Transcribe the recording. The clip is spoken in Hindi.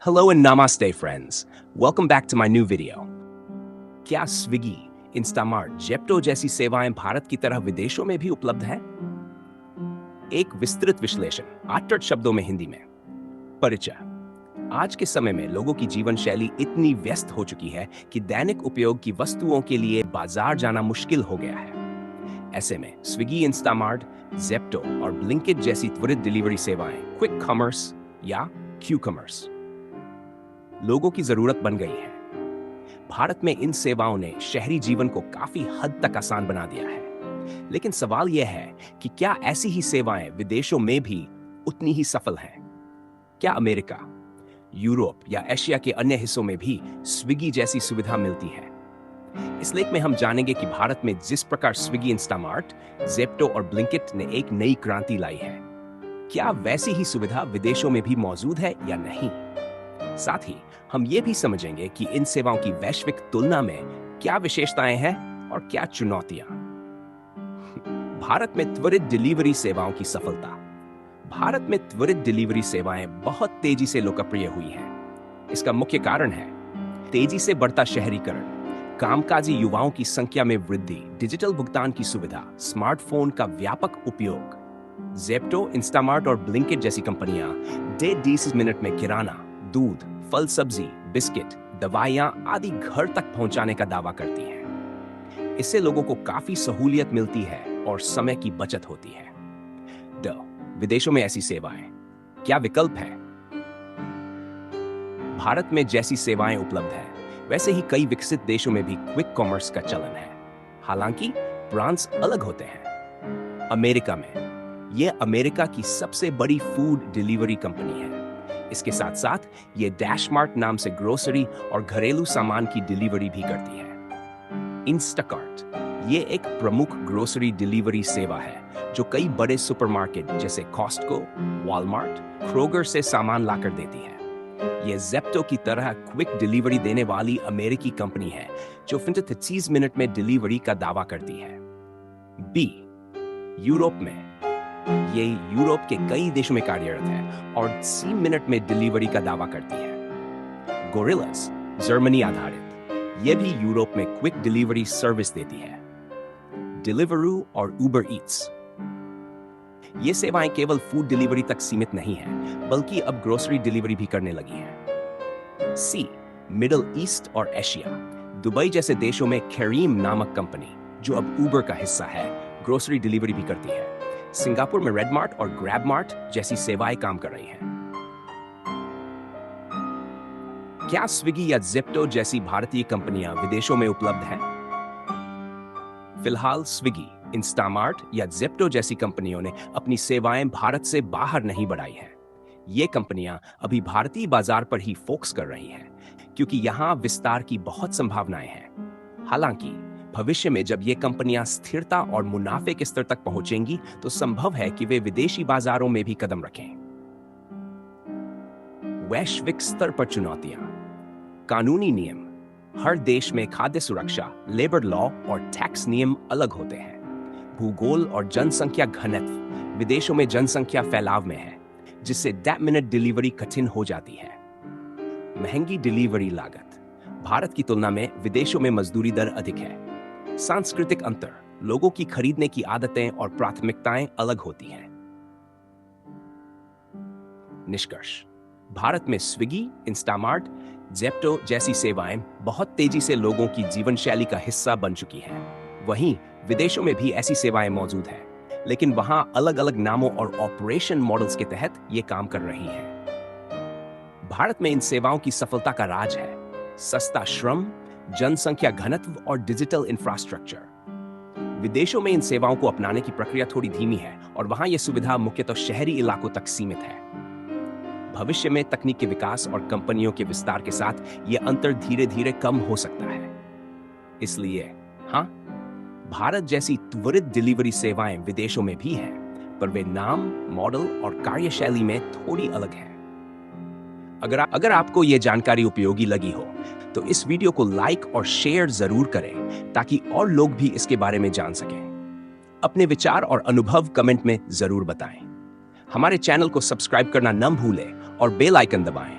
Hello and namaste friends. Welcome back to my new video. क्या स्विगी, इंस्टामार्ट, जेप्टो जैसी सेवाएं भारत की तरह विदेशों में भी उपलब्ध हैं? एक विस्तृत विश्लेषण 8 शब्दों में हिंदी में। परिचय। आज के समय में लोगों की जीवन शैली इतनी व्यस्त हो चुकी है कि दैनिक उपयोग की वस्तुओं के लिए बाजार जाना मुश्किल हो गया है। ऐसे में स्विगी, इंस्टामार्ट, जेप्टो और ब्लिंकिट जैसी त्वरित डिलीवरी सेवाएं क्विक कॉमर्स या क्यू कॉमर्स लोगों की जरूरत बन गई है। भारत में इन सेवाओं ने शहरी जीवन को काफी हद तक आसान बना दिया है। लेकिन सवाल यह है कि क्या ऐसी ही सेवाएं विदेशों में भी उतनी ही सफल हैं? क्या अमेरिका, यूरोप या एशिया के अन्य हिस्सों में भी स्विगी जैसी सुविधा मिलती है? इस लेख में हम जानेंगे कि भारत में जिस प्रकार स्विगी, इंस्टामार्ट, जेप्टो और ब्लिंकिट ने एक नई क्रांति लाई है, क्या वैसी ही सुविधा विदेशों में भी मौजूद है या नहीं? साथ ही हम ये भी समझेंगे कि इन सेवाओं की वैश्विक तुलना में क्या विशेषताएं हैं और क्या चुनौतियां। भारत में त्वरित डिलीवरी सेवाओं की सफलता। भारत में त्वरित डिलीवरी सेवाएं बहुत तेजी से लोकप्रिय हुई हैं। इसका मुख्य कारण है तेजी से बढ़ता शहरीकरण, कामकाजी युवाओं की संख्या में वृद्धि, डिजिटल भुगतान की सुविधा, स्मार्टफोन का व्यापक उपयोग। जेप्टो, इंस्टामार्ट और ब्लिंकिट जैसी कंपनियां 1.5 मिनट में किराना, दूध, फल, सब्जी, बिस्किट, दवाइयां आदि घर तक पहुंचाने का दावा करती हैं। इससे लोगों को काफी सहूलियत मिलती है और समय की बचत होती है। विदेशों में ऐसी सेवाएं, क्या विकल्प है? भारत में जैसी सेवाएं उपलब्ध है, वैसे ही कई विकसित देशों में भी क्विक कॉमर्स का चलन है। हालांकि ब्रांड्स अलग होते हैं। अमेरिका में यह अमेरिका की सबसे बड़ी फूड डिलीवरी कंपनी है। इसके साथ साथ ये डैशमार्ट नाम से ग्रोसरी और घरेलू सामान की डिलीवरी भी करती है। इंस्टाकार्ट ये एक प्रमुख ग्रोसरी डिलीवरी सेवा है जो कई बड़े सुपरमार्केट जैसे कॉस्टको, वॉलमार्ट, क्रोगर से सामान लाकर देती है। ये जेप्टो की तरह क्विक डिलीवरी देने वाली अमेरिकी कंपनी है जो 30 मिनट में डिलीवरी का दावा करती है। बी, यूरोप में ये यूरोप के कई देशों में कार्यरत है और 3 मिनट में डिलीवरी का दावा करती है। गोरिल्लास जर्मनी आधारित, यह भी यूरोप में क्विक डिलीवरी सर्विस देती है। डिलीवरू और उबर ईट्स, ये सेवाएं केवल फूड डिलीवरी तक सीमित नहीं है, बल्कि अब ग्रोसरी डिलीवरी भी करने लगी हैं। सी, मिडिल ईस्ट और एशिया, दुबई जैसे देशों में कैरीम नामक कंपनी, जो अब उबर का हिस्सा है, ग्रोसरी डिलीवरी भी करती है। सिंगापुर में रेडमार्ट और ग्रैबमार्ट जैसी सेवाएं काम कर रही हैं। क्या स्विगी या जेप्टो जैसी भारतीय कंपनियां विदेशों में उपलब्ध हैं? फिलहाल स्विगी, इंस्टामार्ट या जेप्टो जैसी कंपनियों ने अपनी सेवाएं भारत से बाहर नहीं बढ़ाई हैं। ये कंपनियां अभी भारतीय बाजार पर ही फोकस कर रही हैं, क्योंकि यहां विस्तार की बहुत संभावनाएं हैं। हालांकि भविष्य में जब ये कंपनियां स्थिरता और मुनाफे के स्तर तक पहुंचेंगी, तो संभव है कि वे विदेशी बाजारों में भी कदम रखें। वैश्विक स्तर पर चुनौतियां। कानूनी नियम। हर देश में खाद्य सुरक्षा, लेबर लॉ और टैक्स नियम अलग होते हैं। भूगोल और जनसंख्या घनत्व। विदेशों में जनसंख्या फैलाव में है, जिससे 1 मिनट डिलीवरी कठिन हो जाती है। महंगी डिलीवरी लागत। भारत की तुलना में विदेशों में मजदूरी दर अधिक है। सांस्कृतिक अंतर, लोगों की खरीदने की आदतें और प्राथमिकताएं अलग होती हैं। निष्कर्ष, भारत में स्विगी, इंस्टामार्ट, जेप्टो जैसी सेवाएं बहुत तेजी से लोगों की जीवन शैली का हिस्सा बन चुकी हैं। वहीं विदेशों में भी ऐसी सेवाएं मौजूद हैं, लेकिन वहां अलग अलग नामों और ऑपरेशन मॉडल्स के तहत ये काम कर रही हैं। भारत में इन सेवाओं की सफलता का राज है सस्ता श्रम, जनसंख्या घनत्व और डिजिटल इंफ्रास्ट्रक्चर। विदेशों में इन सेवाओं को अपनाने की प्रक्रिया थोड़ी धीमी है और वहां यह सुविधा मुख्यतः शहरी इलाकों तक सीमित है। भविष्य में तकनीक के विकास और कंपनियों के विस्तार के साथ यह अंतर धीरे धीरे कम हो सकता है। इसलिए हां, भारत जैसी त्वरित डिलीवरी सेवाएं विदेशों में भी हैं, पर वे नाम, मॉडल और कार्यशैली में थोड़ी अलग हैं। अगर आपको यह जानकारी उपयोगी लगी हो तो इस वीडियो को लाइक और शेयर जरूर करें, ताकि और लोग भी इसके बारे में जान सकें। अपने विचार और अनुभव कमेंट में जरूर बताएं। हमारे चैनल को सब्सक्राइब करना न भूलें और बेल आइकन दबाएं